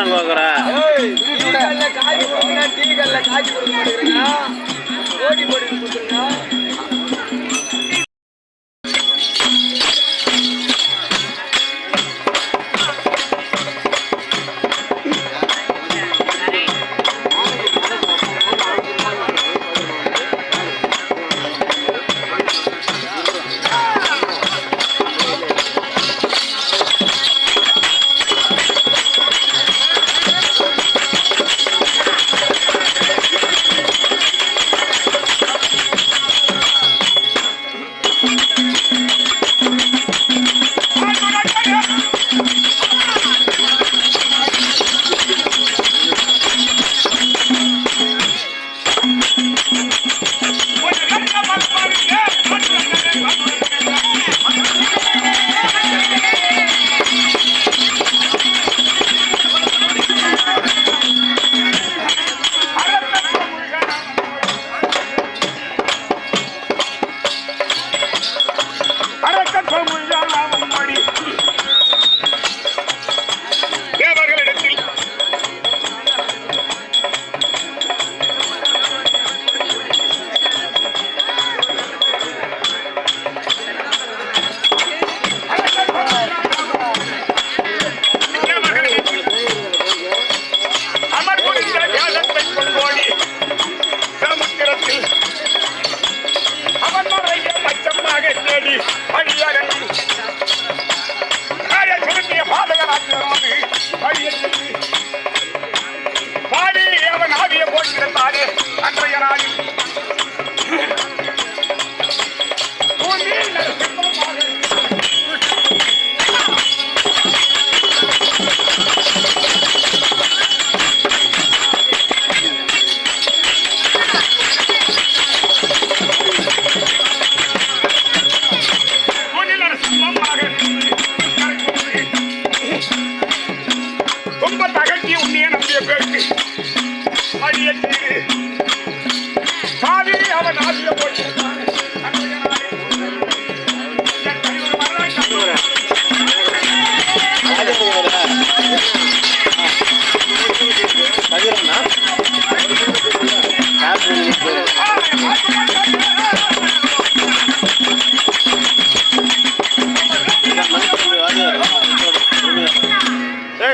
தான் கோக்குறா டீ கல்ல காய்ச்சி கொடுங்க ஓடி போட்டு கொடுத்துருங்க.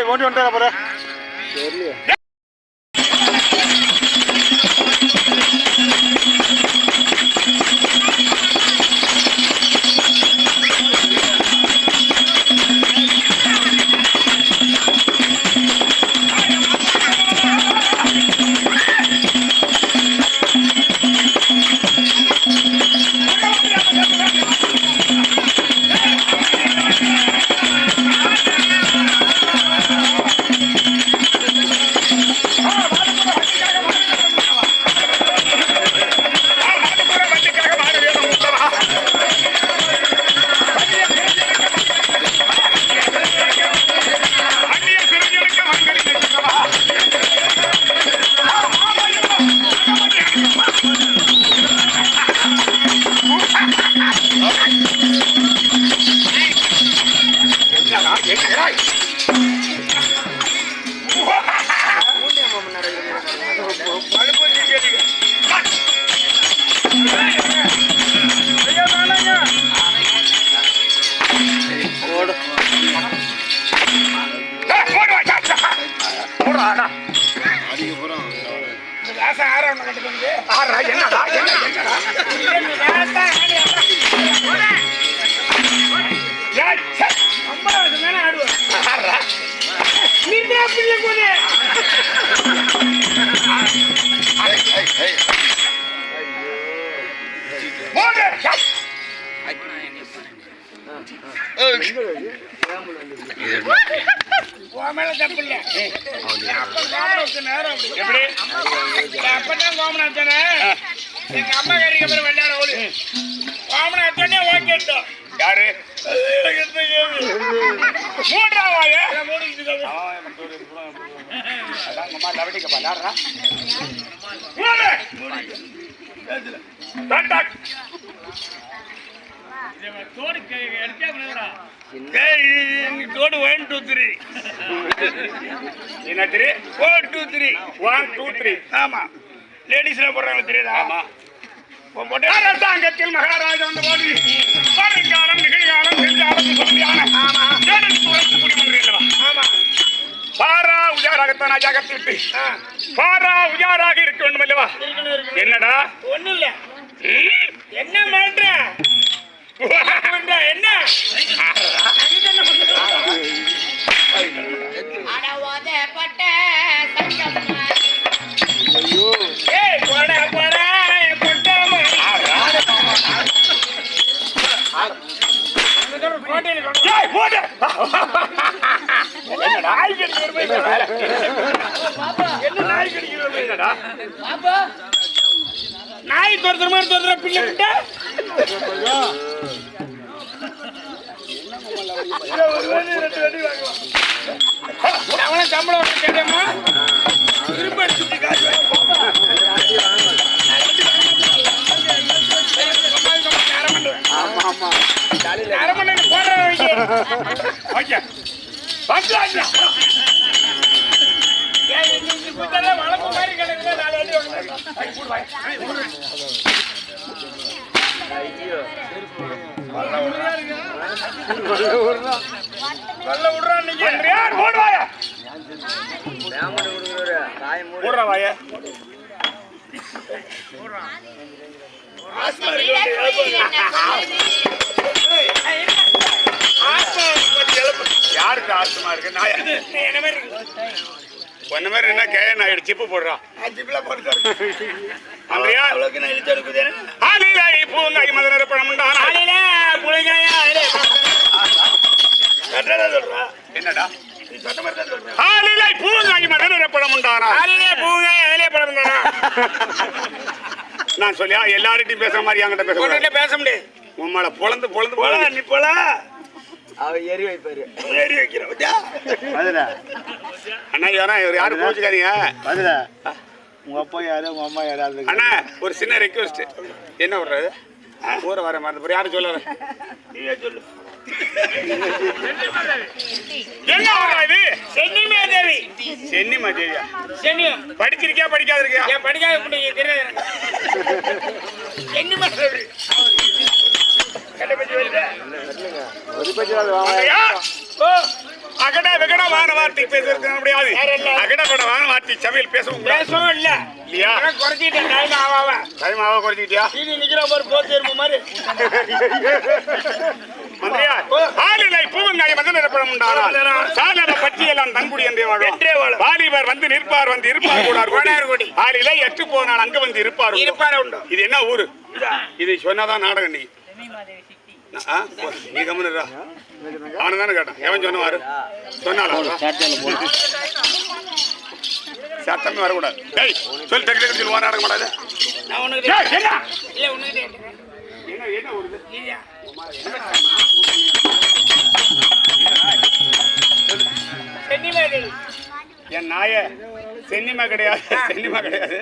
ஓட்டி வந்துட்டா போற தோடு 1 2 3 என்ன 3 4 2 3 1 2 3 ஆமா லேடிஸ்ல போடுறாங்க தெரியுதா ஆமா அரசாங்கத்தில் மகாராஜா வந்து போது வருங்காலம் நிகழ்காலம் செஞ்சாலும் சொல்லியான ஆமா ஆமா பாரா உஜாராகத்தான் அஜாகத்தை விட்டு பாரா உஜாராக இருக்க வேண்டும் அல்லவா என்னடா ஒண்ணு இல்ல என்ன பண்ற என்ன அடவாதப்பட்ட சங்கம் ஏய் போடா போடா கொட்டாம ஏய் போடு என்னடா நாய் கடிக்கிற என்ன நாய் கடிக்கிற என்னடா பாப்பா நாய் தோர்த்துற மாதிரி தோர்த்துற பிள்ளை கிட்ட அவன சம்பளம் கேட்டேமா திரும்ப சுத்தி காசு ஆமா ஆமா அரை மணி நேரம் போடுறவங்க ஓகே பாத்து வளர்ப்பு மாதிரி கிடக்குது 4 அடி நல்ல விடுறான் நீங்க யார் ஓடுவாய ஓடுற வாய யாருக்கு ஆஸ்துமா இருக்கு நாய என்ன மாதிரி ஒன்ன மாதிரி என்ன கேன் ஆயிடு சிப்பு போடுறான் ஜிப்ல போட்டு அங்கயா அவ்வளவுக்கு நான் இழுத்து எடுக்குது ஆலிலாய் பூங்காய் மதனர பழம் உண்டான காலையில புளிங்காயா கட்டடா சொல்றா என்னடா நீ சொன்ன மாதிரி தான் சொல்றேன் ஆலிலாய் பூங்காய் மதனர பழம் உண்டான காலையில பூங்காயா அதிலே பழம் தானா நான் சொல்லியா எல்லார்கிட்டையும் பேசுற மாதிரி என்கிட்ட பேச உன்கிட்ட பேச முடியாது உம்மள பொழந்து பொழந்து போல போல நீ போல அவ ஏறி வைப்பாரு ஏறி வைக்கிற பத்தியா அண்ணா யாரும் கோச்சுக்காதீங்க உங்க அப்பா யாரு உங்க அம்மா யாராவது அண்ணா ஒரு சின்ன ரெக்வஸ்ட் என்ன விடுறது ஊரை வர மறந்து யாரும் சொல்லாத நீயே சொல்லு என்ன இது சென்னிமே தேவி சென்னிமா தேவியா சென்னியம் படிச்சிருக்கியா படிக்காத இருக்கியா ஏன் படிக்காத எப்படி தெரியாது சென்னிமே தேவி கட்ட பத்தி வருது ஓ அகட வெகட வான வார்த்தை பேசுறது முடியாது அகட பட வான வார்த்தை சமையல் பேசவும் பேசவும் இல்ல இல்லையா குறைச்சிட்டேன் டைம் ஆவாவ டைம் ஆக குறைச்சிக்கிட்டியா சீனி நிக்கிற ஒரு போத்து எருமை மாதிரி மந்திரியா ஆளிலை பூவங்காய் வந்து நிரப்படம் உண்டானால் சாலன பற்றியெல்லாம் தன்குடி என்றே வாழும் வாலிபர் வந்து நிற்பார் வந்து இருப்பார் கூடார் ஆளிலை எட்டு போனால் அங்க வந்து இருப்பார் இருப்பார உண்டு இது என்ன ஊரு இது சொன்னாதான் நாடகம் நீ நீ கம்முனுடா அவனு தானே கேட்டான் எவன் சொன்னவாரு சொன்னாலும் சத்தமே வரக்கூடாது டேய் சொல்லி டக்கு டக்கு சொல்லி நாடகம் மாட்டாது நான் உனக்கு இல்ல உனக்கு என்ன என்ன ஊரு இல்லையா சென்னிமே தேவி என் நாய சென்னிமா கிடையாது சென்னிமா கிடையாது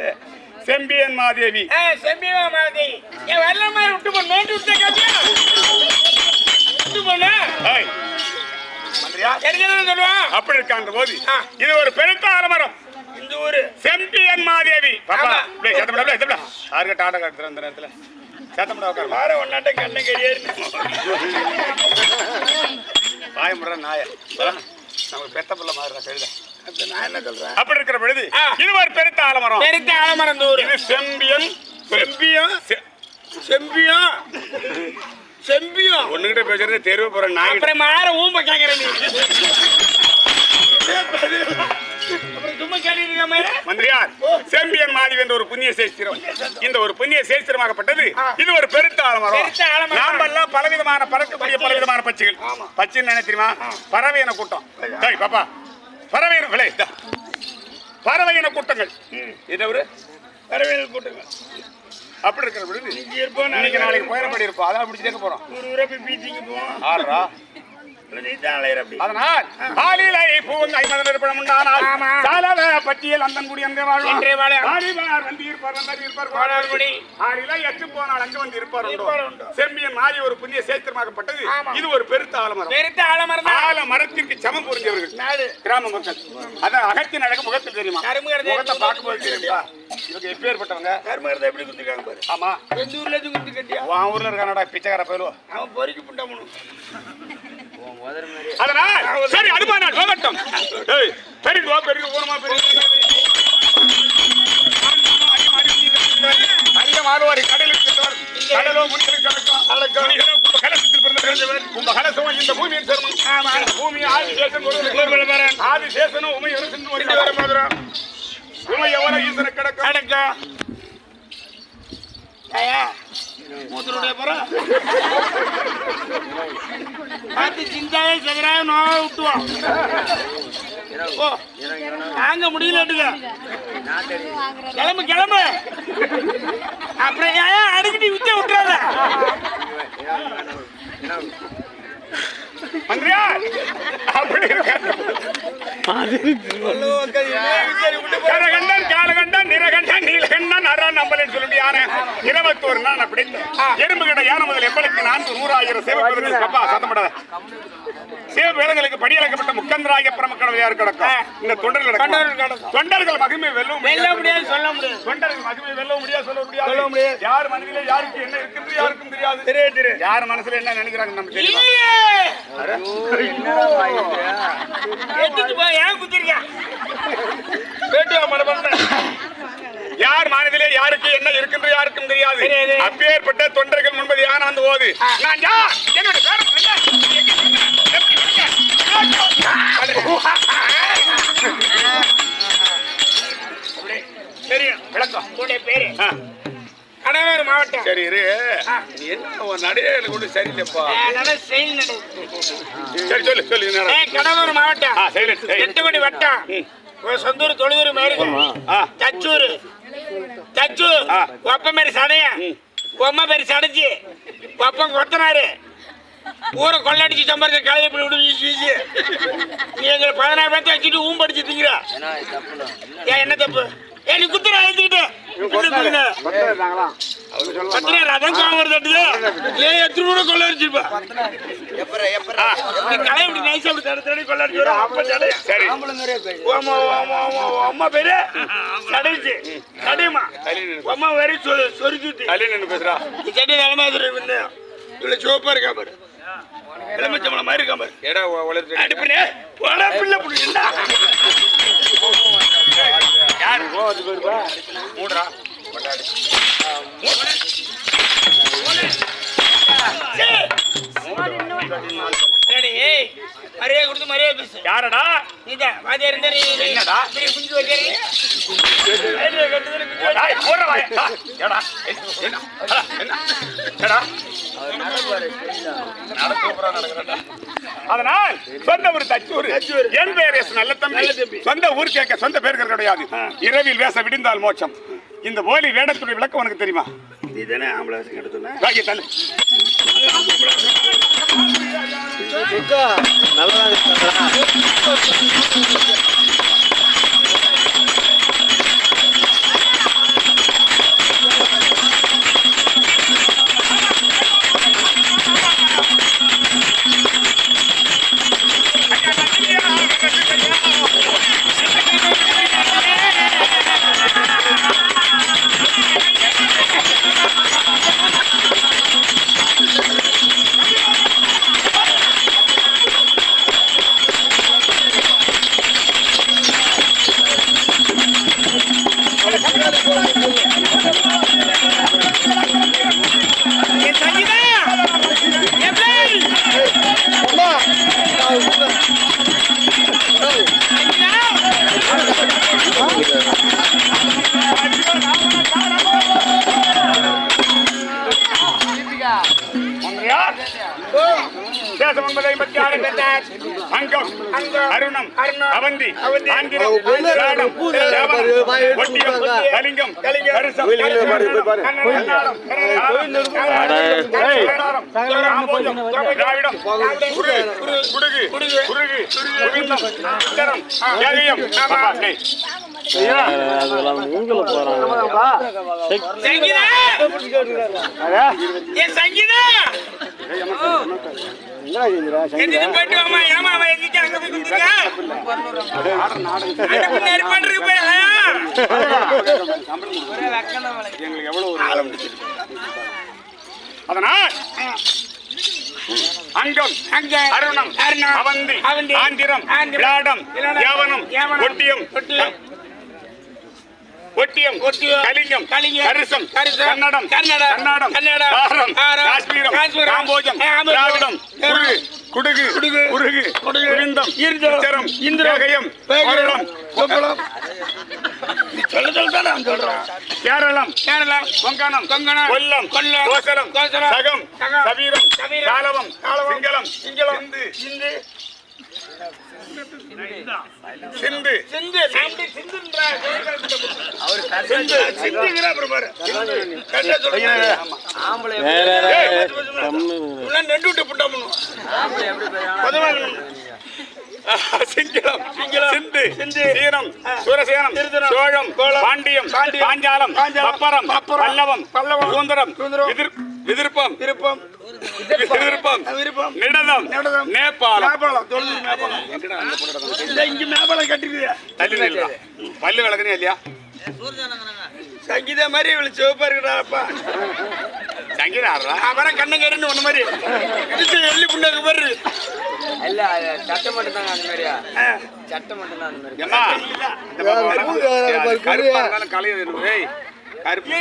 செம்பியன் மாதேவி செம்பியமா மாதிரி என் வரல மாதிரி விட்டு போன மேட்டு விட்டு காட்டியா விட்டு போன ஏய் மந்திரியா தெரிஞ்சதுன்னு சொல்லுவான் அப்படி இருக்கான்ற போது இது ஒரு பெருத்த ஆலமரம் இந்த ஊரு செம்பியன் மாதேவி பாப்பா ஆமா. டேய் சத்தம்டா டேய் யாருக்கு டாடா காட்டுற அந்த நேரத்துல சத்தம்டா உட்கார் வார ஒன்னாட்ட கண்ணை கறியேறி பாய முறை நாய நமக்கு பெத்த பிள்ளை மாதிரி கழுத அப்ப நான் என்ன சொல்றேன் அப்படி இருக்கிற பொழுது இது ஒரு பெருத்த ஆலமரம் பெருத்த ஆலமரம் இந்த ஊரு இது செம்பியன் செம்பியம் செம்பியம் செம்பியம் ஒண்ணுகிட்ட பேசுறது தெருவு போற நாய் அப்புறம் மாற ஊம்ப கேக்குற நீ அப்புறம் சும்மா கேட்டு மாதிரி மந்திரியார் செம்பியன் மாதேவி என்ற ஒரு புண்ணிய சேஸ்திரம் இந்த ஒரு புண்ணிய சேஸ்திரமாகப்பட்டது இது ஒரு பெருத்த ஆலமரம் பெருத்த ஆலமரம். நாமெல்லாம் பலவிதமான பறக்கக்கூடிய பலவிதமான பட்சிகள் பச்சின்னு என்ன தெரியுமா பறவையின கூட்டம் டேய் பாப்பா பறவையின விலை பறவையின கூட்டங்கள் இது ஒரு வரவேல் போட்டுங்க அப்படி இருக்கிற பொழுது இன்னைக்கு இருப்போம் இன்னைக்கு நாளைக்கு போயிடப்படி இருப்போம் அதான் பிடிச்சி கேட்க போறோம் ஒரு ஊரை போய் பீச்சிங்க போவோம் ஆறா நீ தான் அலையிற அப்படி அதனால் ஆலிலை பூங்காய் மதனர் பழம் உண்டானால் சாலவ பட்டியல் அந்தன்குடி என்றே என்றே வாழும். வாலிபர் வந்து இருப்பார் வந்தார் இருப்பார் வாழார்குடி. ஆறில எட்டு போனால் அங்கு வந்து இருப்பார் இருப்பார் உண்டோ. உண்டோ. செம்பியன் மாறி ஒரு புதிய சேத்திரமாகப்பட்டது. ஆமா. இது ஒரு பெருத்த ஆலமரம். பெருத்த ஆலமரம் தான். ஆலமரத்திற்கு சமம் புரிஞ்சவர்கள் நாடு. கிராம மக்கள். அதான் அகத்தின் அழகு முகத்தில் தெரியுமா? கரும்புகிறது முகத்தை பார்க்கும்போது தெரியுமா? இவங்க எப்பேற்பட்டவங்க? கரும்புகிறத எப்படி குந்திருக்காங்க பாரு. ஆமா, எந்த ஊர்ல இருந்து குந்தி கட்டியா? உன் ஊர்ல இருக்கானடா பிச்சைக்கார பயிலுவோ. அவன் பொறுக்கி புண்டாமனு. அதனால் சரி அனுமா நான் போகட்டும். ஏய் பெரிய பெரிய ஊரமா பெரிய அங்க மாறுவாரி கடலுக்கு சென்றவர் கடலோ முனிகளுக்கு கடக்கும் கலசத்தில் பிறந்தவர் உங்க கலசம் இந்த பூமியின் சேர்மன் பூமி ஆதிசேஷன் ஒருவர் ஆதிசேஷனும் உமை அரசன் ஒரு மதுரம் உமை எவ்வளவு ஈசனை கிடக்கும் மூத்தருடைய புறம் பார்த்து சிந்தாவே சதுராய நோவை விட்டுவோம். ஓ தாங்க முடியலட்டுங்க. கிளம்பு கிளம்பு. அப்புறம் ஏன் அடிக்கடி விட்டு விட்டுறாத. மந்திரியா அப்படி கரகண்டன் காலகண்டன் நிறகண்டன் நீலகண்டன் அரண் நம்பலன்னு சொல்லிட்டு யாரு 21 நாள் அப்படி எறும்பு கிட்ட யானை முதல் எம்பளுக்கு 400,000 சேவை அப்பா சத்தப்படாத சேவை வேலைகளுக்கு படியளக்கப்பட்ட முக்கந்தராய பிரமக்கடவை யாரு கிடக்கும் இந்த தொண்டர்கள் மகிமை வெல்ல முடியாது சொல்ல முடியாது. தொண்டர்கள் மகிமை வெல்ல முடியாது சொல்ல முடியாது. யார் மனதிலே யாருக்கு என்ன இருக்குது யாருக்கும் தெரியாது. யார் மனசுல என்ன நினைக்கிறாங்க நம்ம தெரியுமா? யார் மனதிலே யாருக்கு என்ன இருக்கின்ற யாருக்கும் தெரியாது. அப்பேற்பட்ட தொண்டர்கள் முன்பது யானாந்து ஓது நான் யார் என்னோட தெரியும் விளக்கம் பேரு கடலூர் மாவட்டம். சரி இரு என்ன நடையில கொண்டு சரியில்லைப்பா. சரி சொல்லு சொல்லு. கடலூர் மாவட்டம் சரி 8 மணி வட்டம் சொந்தூர் தொழுதூர் மேரி தச்சூர் தச்சூர் ஒப்ப மாரி சடைய பொம்மை பேரு சடைச்சு ஒப்பம் கொத்தனாரு ஊரை கொள்ளடிச்சு சம்பாதிச்ச கலையை இப்படி விடு வீசி வீசி நீ எங்களை 16 பேர்த்த வச்சுட்டு ஊம்படிச்சு திங்கிற. ஏன் என்ன தப்பு? நீ குத்துற எழுத்துக்கிட்டு ரதம் காவல் தட்டுது ஏன் எத்தனை கூட கொள்ள அடிச்சிருப்பா கலை இப்படி நைஸ் அப்படி தடுத்து கொள்ள அம்மா பேரு சடைச்சு சடையம்மா அம்மா வேற சொரிச்சுட்டு பேசுறா சட்டை நிலமா இவ்வளவு சோப்பா இருக்கா பாரு எலுமிச்சம்பழம் மாதிரி இருக்கா பாரு எடா உலர்த்து அடிப்பனே போடா பிள்ளை பிடிக்கா யாரு மூடுறா மரியாதை கொடுத்து மரியாதை பேசு. யாரடா நீதான் வாத்தியார் இருந்தா என்னடா குஞ்சு வைக்கிறீங்க அதனால் சொந்த ஒரு தச்சூர் என் பேர் நல்ல தம்பி சொந்த ஊர் கேட்க சொந்த பேர் கிடையாது. இரவில் வேச விடிந்தால் மோட்சம். இந்த போலி வேடத்துடைய விளக்கம் உனக்கு தெரியுமா? இதுதானே ஆம்பளை எடுத்தோன்னா நல்லா அருணம் அவந்தி ஆந்திரம் கலிங்கம் திராவிடம் குடுகு குருகு சங்கீதா என் சங்கீதா எந்திரிச்சு போயிட்டு வாமா. ஏமா அவன் எந்திரிச்சு அங்க போய் குந்திருக்க? அடுப்பு நெருப்பன்றிருக்கு போய் எங்களுக்கு எவ்வளவு ஒரு காலம் அதனால் அங்கம் அருணம் அவந்தி ஆந்திரம் விளாடம் யாவனம் ஒட்டியம் கலிங்கம் கரிசம் கன்னடம் தாரம் காஷ்மீரம் காம்போஜம் திராவிடம் குடுகு உருகு குருந்தம் இந்திரம் இந்திரகயம் கொங்கணம் கேரளம் கொங்கணம் கொல்லம் கோசலம் சகம் சவீரம் காலவம் சிங்களம் சிந்து சிங்களம் சிந்து சீனம் சூரசேனம் சோழம் பாண்டியம் பாஞ்சாலம் பப்பரம் பல்லவம் சுந்தரம் விருப்பம் நிடதம் நேபாளம் பல்லு விளக்குனே இல்லையா சங்கீதா மாதிரி இவ்வளவு சிவப்பா இருக்குடாப்பா. சங்கீதா அப்புறம் கண்ணங்கருன்னு ஒண்ணு மாதிரி எள்ளி புண்ணாக்கு மாதிரி இல்ல சட்டை மட்டும் தாங்க அந்த மாதிரியா சட்டை மட்டும் தான் அந்த மாதிரி கருப்பா இருந்தாலும் கலையை கருப்பு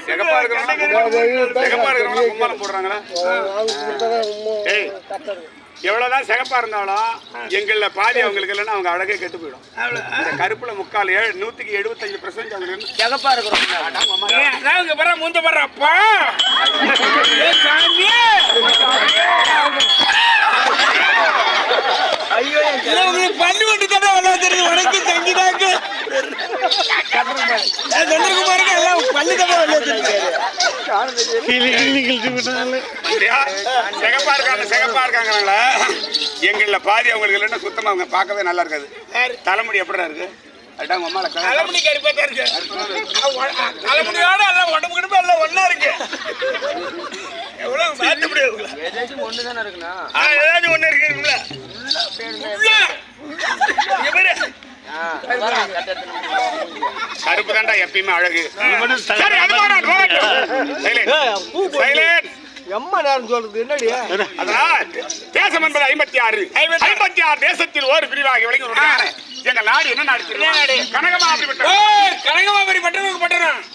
சிகப்பா இருக்கிறவங்க கும்மாளம் போடுறாங்களா? எவ்வளவுதான் சிகப்பா இருந்தாலும் எங்கள பாதி அவங்களுக்கு இல்லைன்னா அவங்க அழகே கெட்டு போயிடும். இந்த கருப்புல 175% அவங்க சிகப்பா இருக்கிறோம். முந்த பண்றப்பா ஐயோ பள்ளி விட்டு தானே விளையா தெரியுது உனக்கு தங்கிதாக்கு பாருங்க எல்லாம் பள்ளி தானே விளையா தெரியுது. சிகப்பா இருக்காங்களா எங்கள பாதி அவங்களுக்கு இல்லைன்னா சுத்தமா அவங்க பார்க்கவே நல்லா இருக்காது. தலைமுடி எப்படிடா இருக்கு? தலைமுடி கருப்பா தான் இருக்கு. தலைமுடியோட எல்லாம் உடம்பு கிடப்பா எல்லாம் ஒன்னா இருக்கு. எவ்வளவு மாற்ற முடியாது. ஏதாச்சும் ஒண்ணு தானே இருக்குண்ணா. ஏதாச்சும் ஒண்ணு இருக்குங்களா? கருப்பு தாண்டா எப்பயுமே அழகு. எம்மா நேரம் சொல்றது என்னடி? அதனால் தேசம் என்பது 56 தேசத்தில் ஒரு பிரிவாக விளங்கி எங்கள் நாடு என்ன நாடு?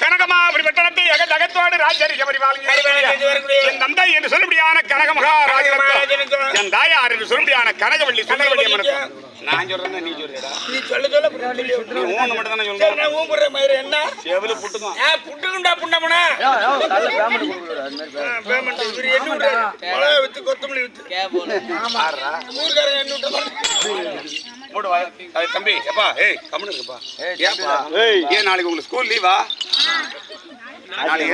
கனகமாபுரி பட்டணத்தை ஜகத்தோடு ராஜரிக பரிபாலனை என் தந்தை என்று சொல்லும்படியான கனக மகாராஜனுக்கு என் தாயார் என்று சொல்லும்படியான கனகவள்ளி சுந்தரவள்ளி அம்மனுக்கு நான் சொல்றேன் நீ சொல்றா நீ சொல்ல நீ ஊன்னு மட்டும் தானே சொல்ற. நான் ஊம்புற மாதிரி என்ன செவல புட்டுதான் புட்டுக்குண்டா புண்டமனா நல்ல பேமெண்ட் கொடுக்குறாரு அந்த மாதிரி பேமெண்ட் இவரு என்ன விடுறாரு? மிளகா வித்து கொத்தமல்லி வித்து ஊர்காரங்க என்ன விட்டு தம்பி எப்பா கம்முன்னு இருக்குப்பா. ஏன் நாளைக்கு உங்களுக்கு ஸ்கூல் லீவா? நாளைக்கு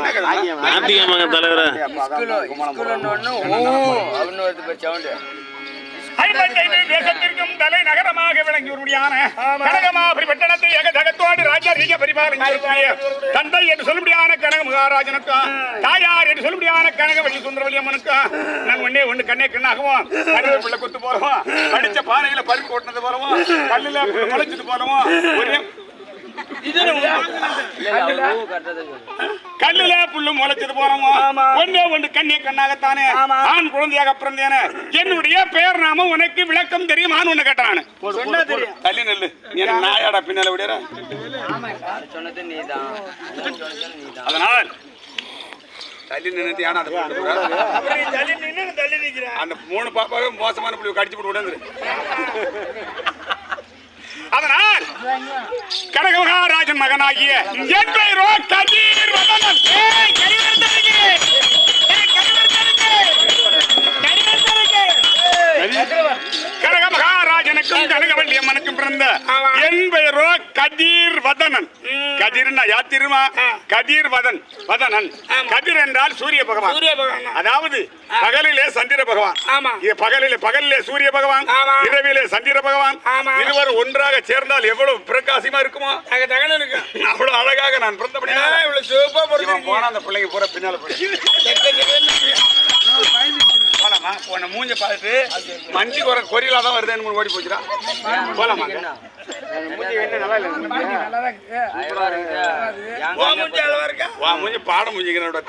என்ன தேசத்திற்கும் தலை நகரமாக விளங்கியுடையான கனகமாபுரி பட்டணத்தை ஜகத்தோடு ராஜரீக பரிபாலனை தந்தை என்று சொல்லும்படியான கனக மகாராஜனுக்கும் தாயார் என்று சொல்லும்படியான கனகவள்ளி சுந்தரவள்ளி அம்மனுக்கும் நான் ஒண்ணு கண்ணே கண்ணாகவும் கருவேப்பிள்ளை கொத்து போறோம், படிச்ச பானையில பருப்பு ஓட்டினது போறோம், கல்லுல முளைச்சிட்டு போறோம், ஒரே கல்லுல புல்லு முளைச்சது போறோமோ ஒண்ணு கண்ணிய கண்ணாகத்தானே ஆண் குழந்தையாக பிறந்தேன என்னுடைய பெயர் நாம உனக்கு விளக்கம் தெரியும். ஆண் ஒண்ணு கேட்டானு தள்ளி நெல்லு நாயாடா பின்னால விடுற. அதனால் தள்ளி நின்று யானை அந்த 3 பாப்பாவே மோசமான புள்ளி கடிச்சு போட்டு விடுறது. அதனால் கனக மகாராஜன் மகனாகிய என் பெயரோ கதிர் வதனன். கனக மகாராஜனுக்கு எனக்கும் கனகவல்லி அம்மனுக்கும் பிறந்த என் பெயரோ கதிர் வதனன். கதிர்னா யாத்திருமா? கதிர் வதனன். கதிர் என்றால் சூரிய பகவான். அதாவது பகலிலே சந்திர பகவான், பகலிலே சூரிய பகவான், இரவிலே சந்திர பகவான். இருவரும் ஒன்றாக சேர்ந்தால் எவ்வளவு பிரகாசமா இருக்குமோ அவ்வளவு அழகாக நான் பிறந்தபடியா போனா அந்த பிள்ளைங்க பூரா பின்னால போலாமா? போன மூஞ்ச பார்த்துட்டு மஞ்சி கொரியலா தான் வருதுன்னு ஓடி போச்சுடா. போலாமா? பாட முடிஞ்சுக்கிறோட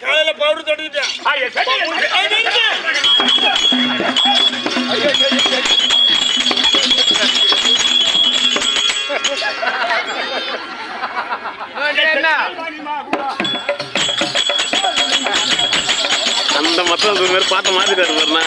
காலையில பவுடர் தொட்டுக்கிட்டேன். அந்த மொத்தம் பேர் பார்த்த மாத்திட்டாரு பாருண்ணா.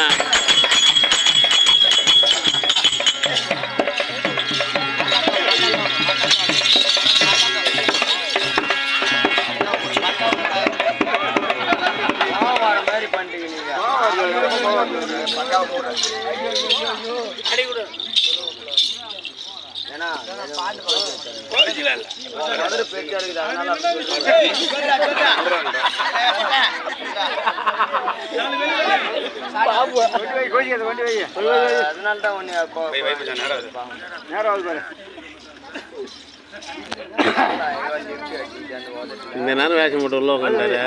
இந்த நேரம் வேஷம் போட்டு உள்ள உட்காந்தாரு.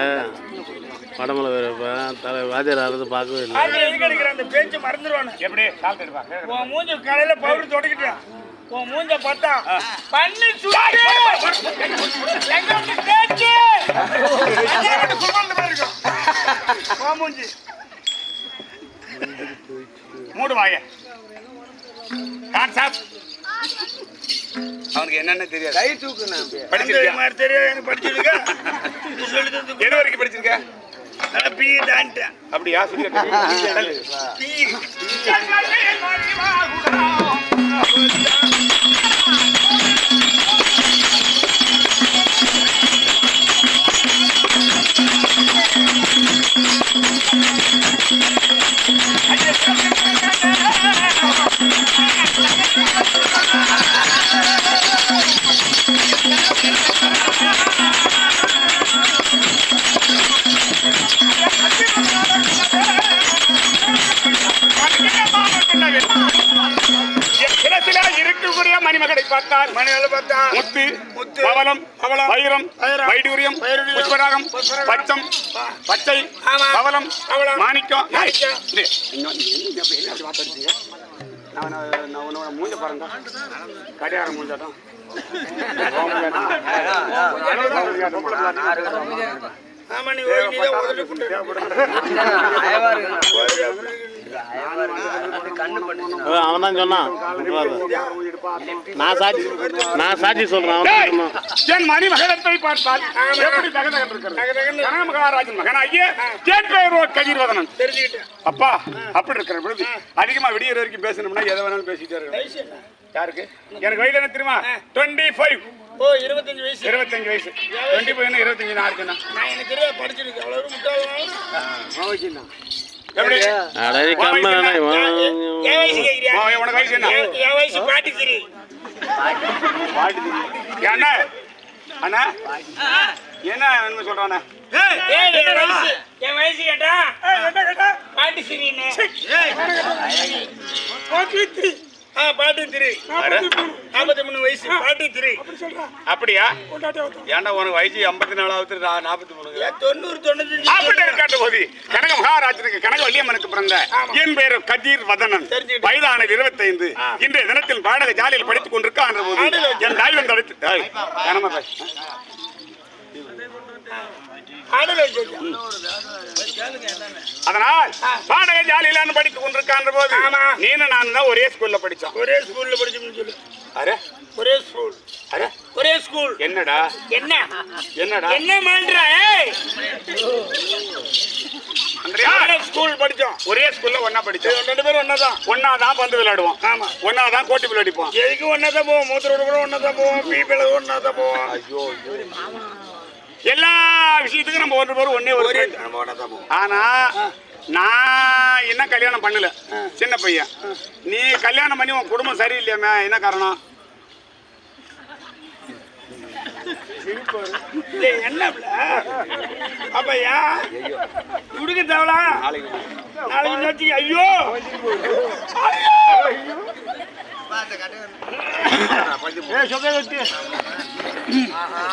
படமலை வாத்தியார் ஆறது பார்க்கவே இல்லை. அந்த பேச்சு மறந்துடுவானு. எப்படி மூஞ்ச காலையில பவுடர் தொட்டுக்கிட்டேன். மூஞ்ச பார்த்தா பண்ணி மூஞ்சி மூடு வாய. அவனுக்கு என்னன்னு தெரியாது. கை தூக்குண்ணா படிச்சிருக்க? தெரியாது எனக்கு. படிச்சிருக்க எது வரைக்கும் படிச்சிருக்க? அப்படியா? இருக்கக்கூடிய மணிமகளை பார்த்தால் முத்து, பவளம், வைரம், வைடூரியம், புஷ்பராகம், பச்சம், பச்சை, பவளம், மாணிக்கம். மூஞ்ச பாருங்க, கடியார மூஞ்சாட்டம். அவன் தான் சொன்னான். நான் சாட்சி சொல்றேன். என் மணிமகத்தை பார்த்தால் எப்படி தகதகன் இருக்கிறது? கனகமகாராஜன் மகனாகிய என் பெயரோ கதிர்வதனன். தெரிஞ்சுக்கிட்டேன். அப்பா அப்படி இருக்கிற பொழுது அதிகமா விடியற வரைக்கும் பேசணும்னா எதை வேணாலும் பேசிட்டே இருக்கணும். யாருக்கு? எனக்கு வயது என்ன தெரியுமா? 25. 25 வயசு. 25 வயசு. 25 25 நான் இருக்கேன். நான் எனக்கு தெரியாது படிச்சிருக்கேன். அவ்வளவு முட்டாள். எப்படி? என் வயசு கேக்குறியா? உனக்கு வயசு என்ன? என் வயசு 43. அண்ணா அண்ணா என்ன என்ன சொல்றானே? என் வயசு கேட்டா என்ன கேட்டா? 43. 43 43 வயசு. 43 அப்படியா? ஏன்டா உனக்கு வயசு 54 43 90 அப்படி இருக்காட்ட போது கனக மகாராஜனுக்கு கனகவல்லி அம்மனுக்கு பிறந்த என் பேரு கதிர் வதனன். வயதானது 25. இன்றைய தினத்தில் பாடக ஜாலியில் படித்துக் கொண்டிருக்கான் போது என் தாய் வந்து அழைத்து அதனால் பாடக ஜாலியில படித்துக் கொண்டிருக்கான் போது நீனும் நானும் தான் ஒரே ஸ்கூல்ல படிச்சோம். ஒரே ஸ்கூல்ல படிச்சோம்னு சொல்லு. அரே ஒரே ஸ்கூல். அரே ஒரே ஸ்கூல். என்னடா என்னடா என்ன மாண்றா? ஸ்கூல் படிச்சோம். ஒரே ஸ்கூல்ல ஒன்னா படிச்சோம். 2 பேரும் ஒன்னாதான் பந்து விளையாடுவோம். ஆமா. ஒன்னாதான் கோட்டி விளையாடிப்போம். எதுக்கு ஒன்னாதான் போவோம்? மூத்திரோட கூட ஒன்னாதான் போவோம். பீப்பிள ஒன்னாதான் போவோம். ஐயோ எல்லா விஷயத்துக்கும் நம்ம ஒன்று பேரும் ஒன்னே ஒரு. ஆனா நான் என்ன கல்யாணம் பண்ணல, சின்ன பையன். நீ கல்யாணம் பண்ணி உன் குடும்பம் சரியில்லையாமே, என்ன காரணம்? என்ன அப்பையா குடுக்க தேவலா நாளைக்கு வச்சு ஐயோ ஆஹா